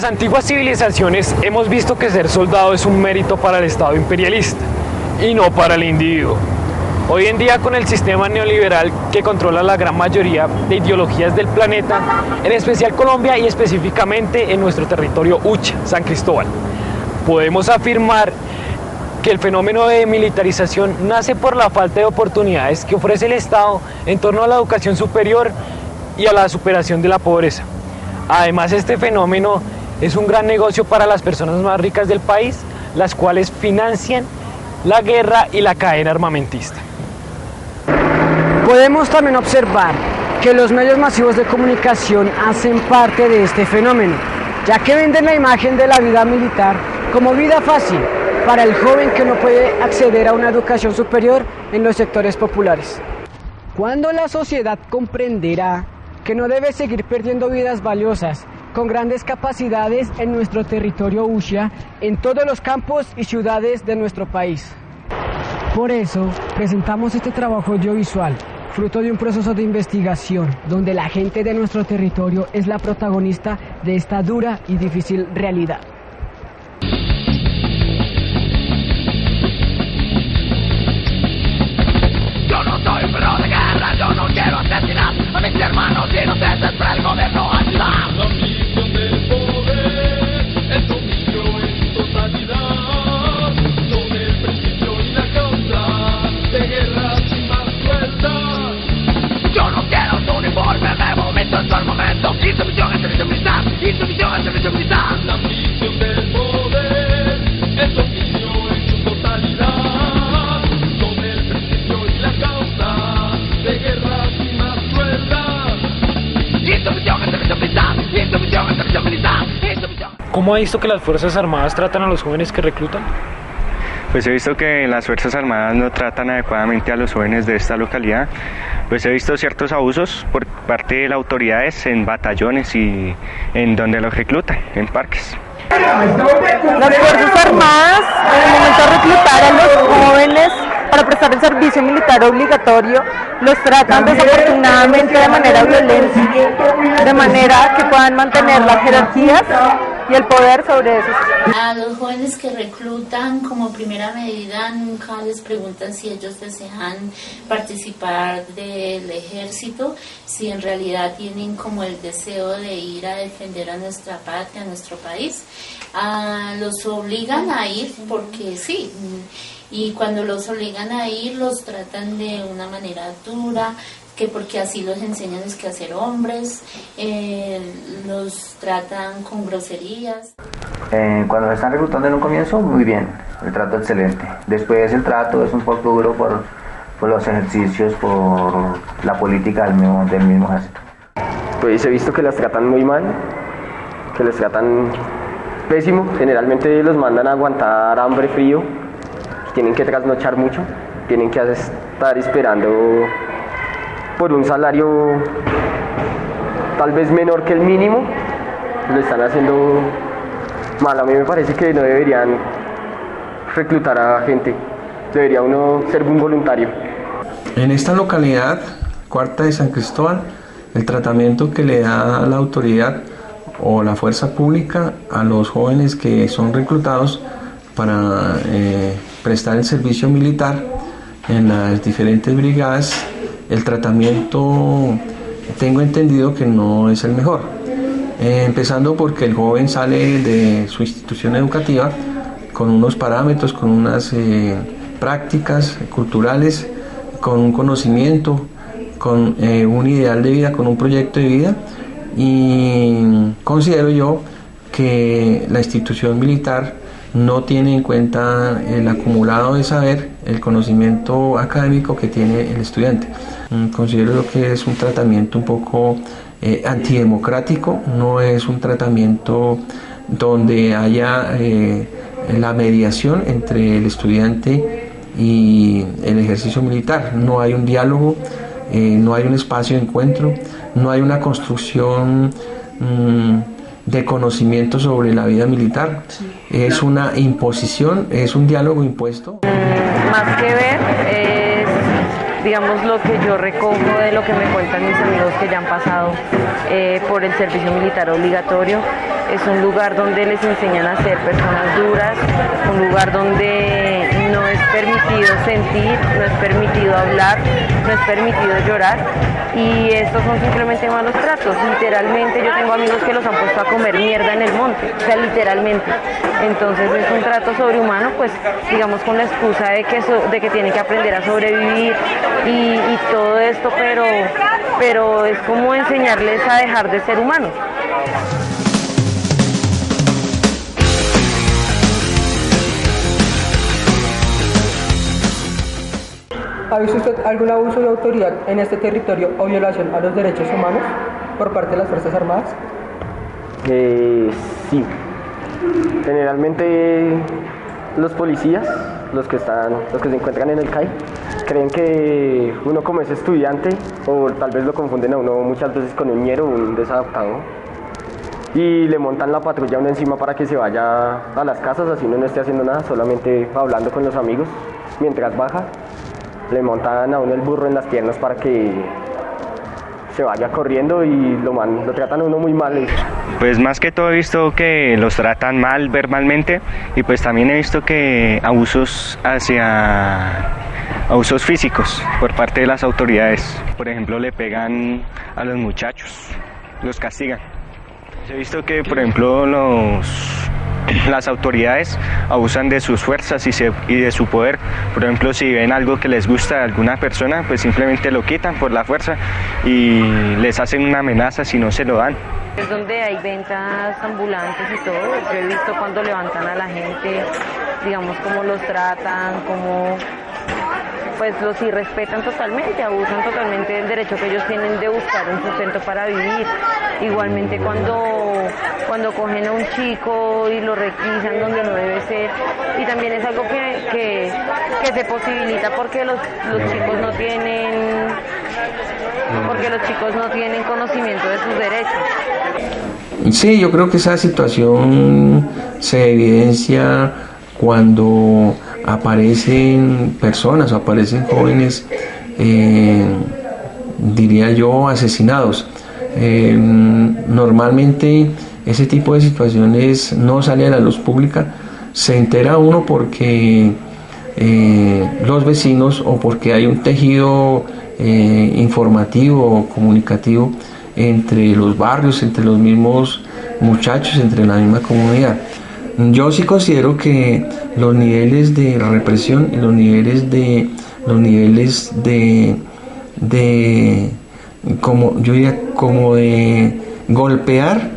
antiguas civilizaciones hemos visto que ser soldado es un mérito para el Estado imperialista y no para el individuo. Hoy en día, con el sistema neoliberal que controla la gran mayoría de ideologías del planeta, en especial Colombia y específicamente en nuestro territorio Ucha, San Cristóbal, podemos afirmar que el fenómeno de militarización nace por la falta de oportunidades que ofrece el Estado en torno a la educación superior y a la superación de la pobreza. Además, este fenómeno es un gran negocio para las personas más ricas del país, las cuales financian la guerra y la cadena armamentista. Podemos también observar que los medios masivos de comunicación hacen parte de este fenómeno, ya que venden la imagen de la vida militar como vida fácil para el joven que no puede acceder a una educación superior en los sectores populares. ¿Cuándo la sociedad comprenderá que no debe seguir perdiendo vidas valiosas con grandes capacidades en nuestro territorio Ushia, en todos los campos y ciudades de nuestro país? Por eso presentamos este trabajo audiovisual, fruto de un proceso de investigación, donde la gente de nuestro territorio es la protagonista de esta dura y difícil realidad. Yo no soy pro de guerra, yo no quiero asesinar a mis hermanos inocentes, pero el gobierno ayuda. La ambición del poder, el dominio en su totalidad, son el principio y la causa de guerra sin más crueldad. Yo no quiero tu uniforme, me momento en todo momento, insumisión al servicio militar, insumisión al servicio militar. La ambición del poder, el dominio en su totalidad, son el principio y la causa de guerra sin más crueldad. Insumisión al servicio militar, insumisión al servicio militar, insumisión. ¿Cómo ha visto que las Fuerzas Armadas tratan a los jóvenes que reclutan? Pues he visto que las Fuerzas Armadas no tratan adecuadamente a los jóvenes de esta localidad. Pues he visto ciertos abusos por parte de las autoridades en batallones y en donde los reclutan, en parques. Las Fuerzas Armadas, en el momento de reclutar a los jóvenes para prestar el servicio militar obligatorio, los tratan desafortunadamente de manera violenta, de manera que puedan mantener las jerarquías y el poder sobre esos. A los jóvenes que reclutan, como primera medida, nunca les preguntan si ellos desean participar del ejército, si en realidad tienen como el deseo de ir a defender a nuestra patria, a nuestro país. Los obligan a ir porque sí, y cuando los obligan a ir los tratan de una manera dura, que porque así los enseñan es que hacer hombres, los tratan con groserías. Cuando se están reclutando en un comienzo, muy bien, el trato excelente. Después el trato es un poco duro por los ejercicios, por la política del mismo ejército. Pues he visto que las tratan muy mal, que les tratan pésimo. Generalmente los mandan a aguantar hambre, frío, tienen que trasnochar mucho, tienen que estar esperando por un salario tal vez menor que el mínimo. Lo están haciendo mal. A mí me parece que no deberían reclutar a gente, debería uno ser un voluntario. En esta localidad, Cuarta de San Cristóbal, el tratamiento que le da la autoridad o la fuerza pública a los jóvenes que son reclutados para prestar el servicio militar en las diferentes brigadas, el tratamiento tengo entendido que no es el mejor. Empezando porque el joven sale de su institución educativa con unos parámetros, con unas prácticas culturales, con un conocimiento, con un ideal de vida, con un proyecto de vida, y considero yo que la institución militar no tiene en cuenta el acumulado de saber, el conocimiento académico que tiene el estudiante. Considero yo que es un tratamiento un poco antidemocrático, no es un tratamiento donde haya la mediación entre el estudiante y el ejercicio militar. No hay un diálogo, no hay un espacio de encuentro, no hay una construcción de conocimiento sobre la vida militar. Es una imposición, es un diálogo impuesto. Más que ver, es digamos, lo que yo recojo de lo que me cuentan mis amigos que ya han pasado por el servicio militar obligatorio. Es un lugar donde les enseñan a ser personas duras, un lugar donde no es permitido sentir, no es permitido hablar, no es permitido llorar, y estos son simplemente malos tratos. Literalmente yo tengo amigos que los han puesto a comer mierda en el monte, o sea, literalmente. Entonces es un trato sobrehumano, pues digamos con la excusa de que tienen que aprender a sobrevivir y todo esto, pero es como enseñarles a dejar de ser humanos. ¿Ha visto usted algún abuso de autoridad en este territorio o violación a los derechos humanos por parte de las Fuerzas Armadas? Sí. Generalmente los policías, los que se encuentran en el CAI, creen que uno como es estudiante, o tal vez lo confunden a uno muchas veces con un ñero, un desadaptado, y le montan la patrulla a uno encima para que se vaya a las casas, así uno no esté haciendo nada, solamente hablando con los amigos mientras baja. Le montan a uno el burro en las piernas para que se vaya corriendo y lo tratan a uno muy mal. Pues más que todo he visto que los tratan mal verbalmente, y pues también he visto que abusos físicos por parte de las autoridades. Por ejemplo, le pegan a los muchachos, los castigan. He visto que, por ejemplo, las autoridades abusan de sus fuerzas y de su poder. Por ejemplo, si ven algo que les gusta a alguna persona, pues simplemente lo quitan por la fuerza y les hacen una amenaza si no se lo dan. Es donde hay ventas ambulantes y todo. Yo he visto cuando levantan a la gente, digamos, cómo los tratan, cómo pues los irrespetan totalmente, abusan totalmente del derecho que ellos tienen de buscar un sustento para vivir. Igualmente cuando cogen a un chico y lo requisan donde no debe ser, y también es algo que se posibilita porque los chicos no tienen conocimiento de sus derechos. Sí, yo creo que esa situación se evidencia cuando aparecen personas o aparecen jóvenes, diría yo, asesinados. Normalmente ese tipo de situaciones no sale a la luz pública, se entera uno porque los vecinos o porque hay un tejido informativo o comunicativo entre los barrios, entre los mismos muchachos, entre la misma comunidad. Yo sí considero que los niveles de represión y los niveles de como yo diría, como de golpear,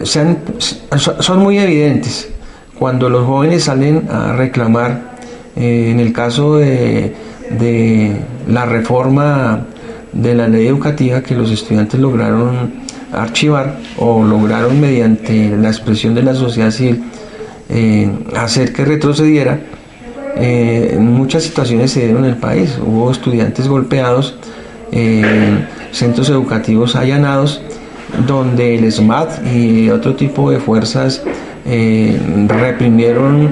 son muy evidentes cuando los jóvenes salen a reclamar. En el caso de la reforma de la ley educativa que los estudiantes lograron archivar o lograron mediante la expresión de la sociedad civil hacer que retrocediera, muchas situaciones se dieron en el país. Hubo estudiantes golpeados, centros educativos allanados, donde el SMAT y otro tipo de fuerzas reprimieron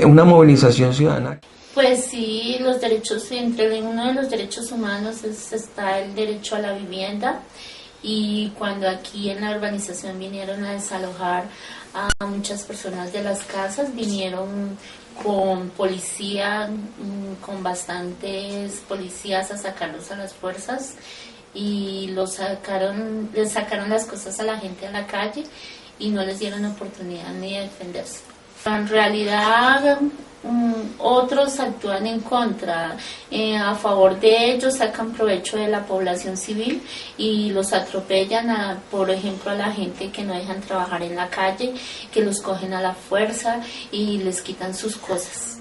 una movilización ciudadana. Pues sí, los derechos, entre uno de los derechos humanos está el derecho a la vivienda, y cuando aquí en la urbanización vinieron a desalojar a muchas personas de las casas, vinieron con policía, con bastantes policías a sacarlos a las fuerzas, y les sacaron las cosas a la gente a la calle y no les dieron oportunidad ni de defenderse. En realidad otros actúan en contra, a favor de ellos, sacan provecho de la población civil y los atropellan, por ejemplo, a la gente que no dejan trabajar en la calle, que los cogen a la fuerza y les quitan sus cosas.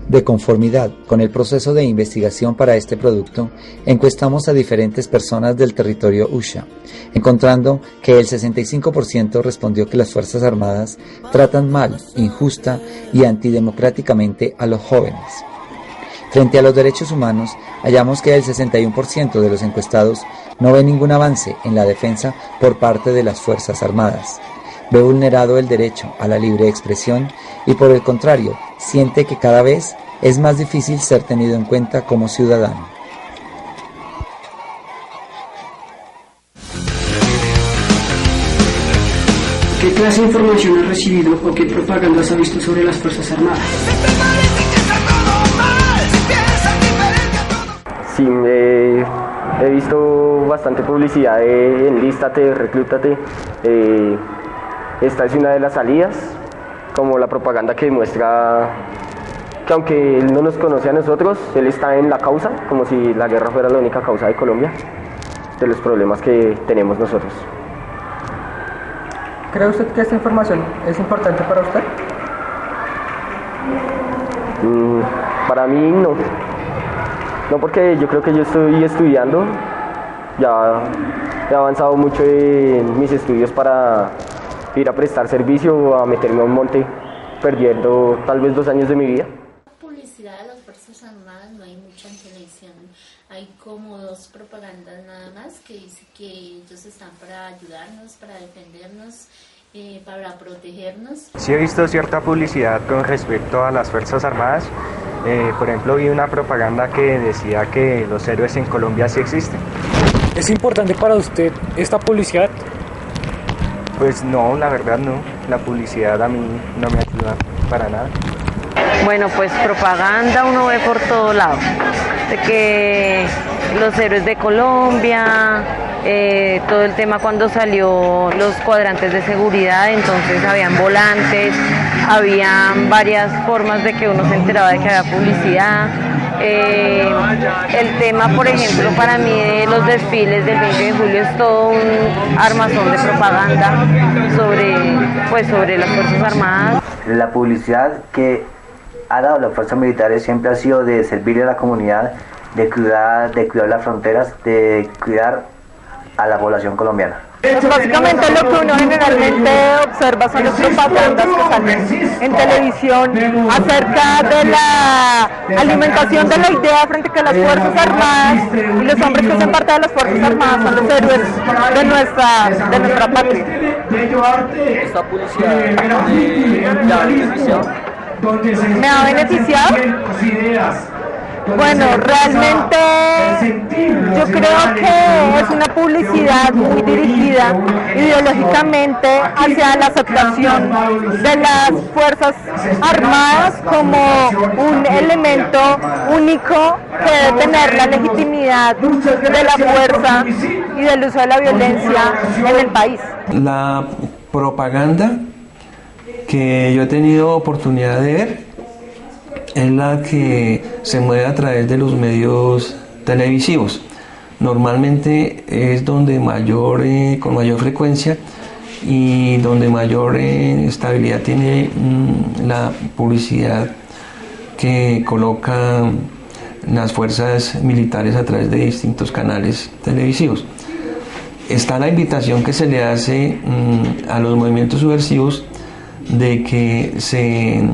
De conformidad con el proceso de investigación para este producto, encuestamos a diferentes personas del territorio Usha, encontrando que el 65% respondió que las Fuerzas Armadas tratan mal, injusta y antidemocráticamente a los jóvenes. Frente a los derechos humanos, hallamos que el 61% de los encuestados no ve ningún avance en la defensa por parte de las Fuerzas Armadas. Ve vulnerado el derecho a la libre expresión y por el contrario, siente que cada vez es más difícil ser tenido en cuenta como ciudadano. ¿Qué clase de información ha recibido o qué propagandas ha visto sobre las Fuerzas Armadas? Sí, he visto bastante publicidad de enlístate, reclútate. Esta es una de las salidas, como la propaganda que demuestra que aunque él no nos conoce a nosotros, él está en la causa, como si la guerra fuera la única causa de Colombia, de los problemas que tenemos nosotros. ¿Cree usted que esta información es importante para usted? Para mí no. No, porque yo creo que yo estoy estudiando, ya he avanzado mucho en mis estudios para ir a prestar servicio o a meterme a un monte, perdiendo tal vez 2 años de mi vida. Publicidad de las Fuerzas Armadas no hay mucha en televisión, hay como 2 propagandas nada más que dice que ellos están para ayudarnos, para defendernos, para protegernos. Sí he visto cierta publicidad con respecto a las Fuerzas Armadas. Por ejemplo, vi una propaganda que decía que los héroes en Colombia sí existen. ¿Es importante para usted esta publicidad? Pues no, la verdad no. La publicidad a mí no me ayuda para nada. Bueno, pues propaganda uno ve por todo lado, de que los héroes de Colombia, todo el tema cuando salió los cuadrantes de seguridad, entonces habían volantes, habían varias formas de que uno se enteraba de que había publicidad. El tema, por ejemplo, para mí de los desfiles del 20 de julio es todo un armazón de propaganda sobre las Fuerzas Armadas. La publicidad que ha dado las fuerzas militares siempre ha sido de servirle a la comunidad, de cuidar las fronteras, de cuidar a la población colombiana. Pues básicamente lo que uno generalmente observa son las propagandas que salen en televisión acerca de la alimentación de la idea frente a que las Fuerzas Armadas y los hombres que hacen parte de las Fuerzas Armadas son los héroes de nuestra patria. ¿Esta publicidad ya ha beneficiado? ¿Me ha beneficiado? Bueno, realmente yo creo que es una publicidad muy dirigida ideológicamente hacia la aceptación de las Fuerzas Armadas como un elemento único que debe tener la legitimidad de la fuerza y del uso de la violencia en el país. La propaganda que yo he tenido oportunidad de ver es la que se mueve a través de los medios televisivos. Normalmente es donde con mayor frecuencia y donde mayor estabilidad tiene la publicidad que colocan las fuerzas militares a través de distintos canales televisivos. Está la invitación que se le hace a los movimientos subversivos de que se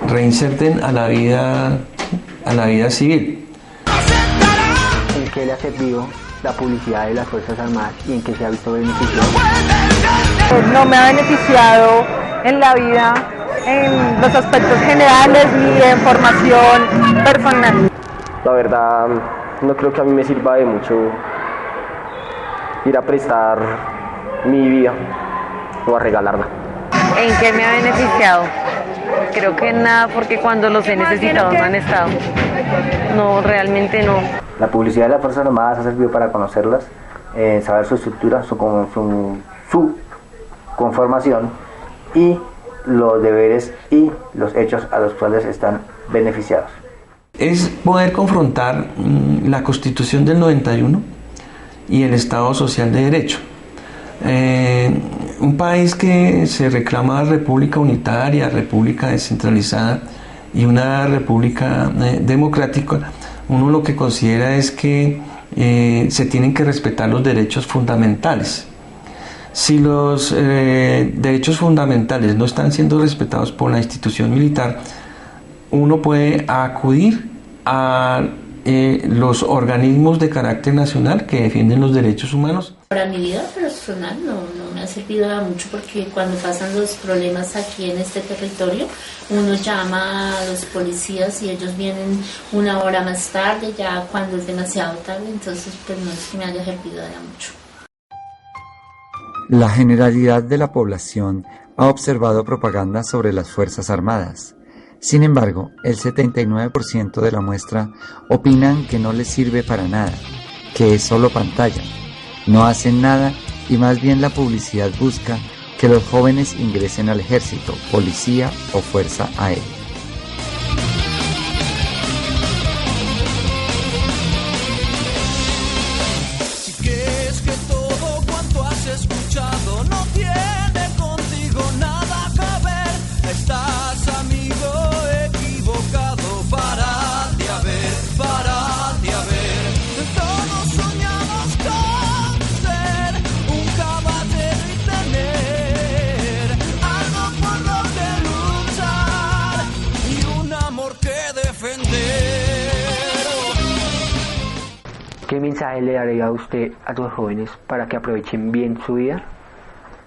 reinserten a la vida civil. ¿En qué le ha servido la publicidad de las Fuerzas Armadas y en qué se ha visto beneficiado? No me ha beneficiado en la vida, en los aspectos generales ni en formación personal. La verdad, no creo que a mí me sirva de mucho ir a prestar mi vida o a regalarla. ¿En qué me ha beneficiado? Creo que nada, porque cuando los he necesitado no han estado. No, realmente no. La publicidad de las Fuerzas Armadas ha servido para conocerlas, saber su estructura, su conformación y los deberes y los hechos a los cuales están beneficiados. Es poder confrontar la Constitución del 91 y el Estado Social de Derecho. Un país que se reclama república unitaria, república descentralizada y una república democrática, uno lo que considera es que se tienen que respetar los derechos fundamentales. Si los derechos fundamentales no están siendo respetados por la institución militar, uno puede acudir a los organismos de carácter nacional que defienden los derechos humanos. Para mi vida personal no me ha servido de mucho, porque cuando pasan los problemas aquí en este territorio, uno llama a los policías y ellos vienen una hora más tarde, ya cuando es demasiado tarde, entonces pues no es que me haya servido de mucho. La generalidad de la población ha observado propaganda sobre las Fuerzas Armadas. Sin embargo, el 79% de la muestra opinan que no les sirve para nada, que es solo pantalla. No hacen nada y más bien la publicidad busca que los jóvenes ingresen al ejército, policía o fuerza aérea. ¿Qué mensaje le daría usted a los jóvenes para que aprovechen bien su vida?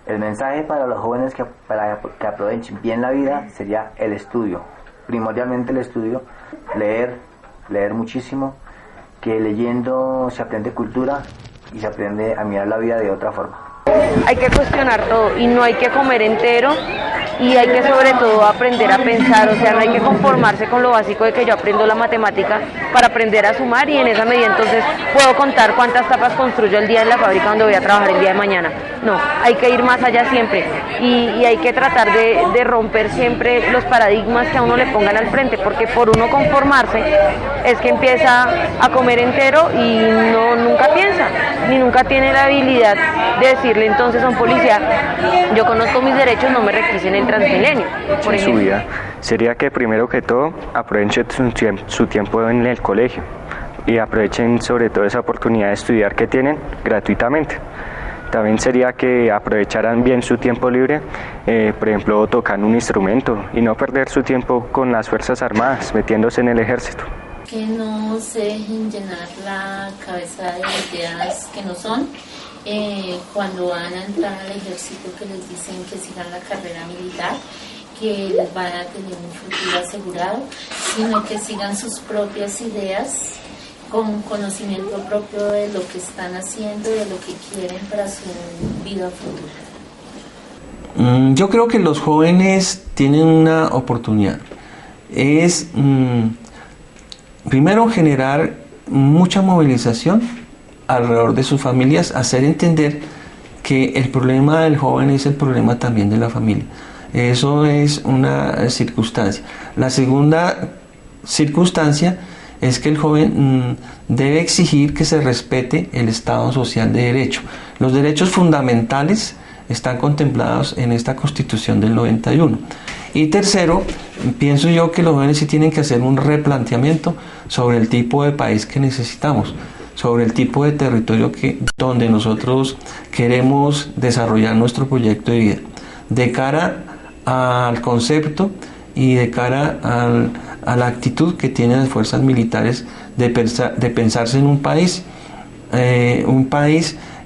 El mensaje para los jóvenes para que aprovechen bien la vida sería el estudio. Primordialmente el estudio, leer muchísimo, que leyendo se aprende cultura y se aprende a mirar la vida de otra forma. Hay que cuestionar todo y no hay que comer entero, y hay que sobre todo aprender a pensar, o sea, no hay que conformarse con lo básico de que yo aprendo la matemática para aprender a sumar y en esa medida entonces puedo contar cuántas tapas construyo el día en la fábrica donde voy a trabajar el día de mañana. No, hay que ir más allá siempre y hay que tratar de romper siempre los paradigmas que a uno le pongan al frente, porque por uno conformarse es que empieza a comer entero y nunca piensa, ni nunca tiene la habilidad de decirle entonces a un policía, yo conozco mis derechos, no me requisen el Transmilenio, por ejemplo. Su vida sería que primero que todo aprovechen su tiempo en el colegio y aprovechen sobre todo esa oportunidad de estudiar que tienen gratuitamente. También sería que aprovecharan bien su tiempo libre, por ejemplo tocando un instrumento, y no perder su tiempo con las Fuerzas Armadas, metiéndose en el ejército. Que no se dejen llenar la cabeza de ideas que no son. Cuando van a entrar al ejército, que les dicen que sigan la carrera militar, que les van a tener un futuro asegurado, sino que sigan sus propias ideas con conocimiento propio de lo que están haciendo y de lo que quieren para su vida futura. Yo creo que los jóvenes tienen una oportunidad. Es primero generar mucha movilización alrededor de sus familias, hacer entender que el problema del joven es el problema también de la familia. Eso es una circunstancia. La segunda circunstancia es que el joven debe exigir que se respete el Estado social de derecho. Los derechos fundamentales están contemplados en esta Constitución del 91. Y tercero, pienso yo que los jóvenes sí tienen que hacer un replanteamiento sobre el tipo de país que necesitamos, sobre el tipo de territorio donde nosotros queremos desarrollar nuestro proyecto de vida, de cara al concepto y de cara a la actitud que tienen las fuerzas militares de pensarse en un país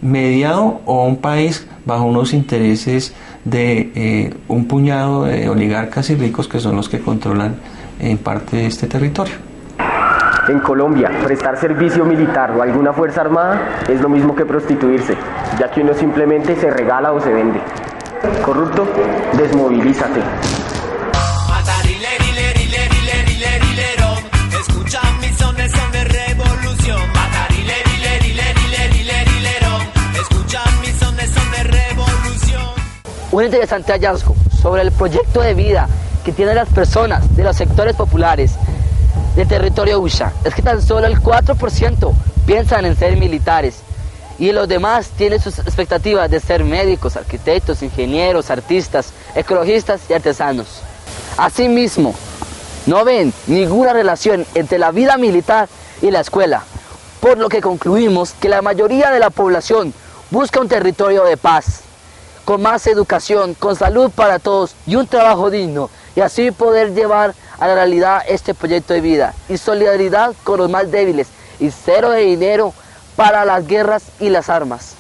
mediado o un país bajo unos intereses de un puñado de oligarcas y ricos que son los que controlan en parte de este territorio. En Colombia, prestar servicio militar o alguna fuerza armada es lo mismo que prostituirse, ya que uno simplemente se regala o se vende. Corrupto, desmovilízate. Escuchan mis sones, son de revolución. Escuchan mis sones, son de revolución. Un interesante hallazgo sobre el proyecto de vida que tienen las personas de los sectores populares del territorio Usha es que tan solo el 4% piensan en ser militares y los demás tienen sus expectativas de ser médicos, arquitectos, ingenieros, artistas, ecologistas y artesanos. Asimismo, no ven ninguna relación entre la vida militar y la escuela, por lo que concluimos que la mayoría de la población busca un territorio de paz, con más educación, con salud para todos y un trabajo digno, y así poder llevar a la realidad este proyecto de vida y solidaridad con los más débiles y cero de dinero para las guerras y las armas.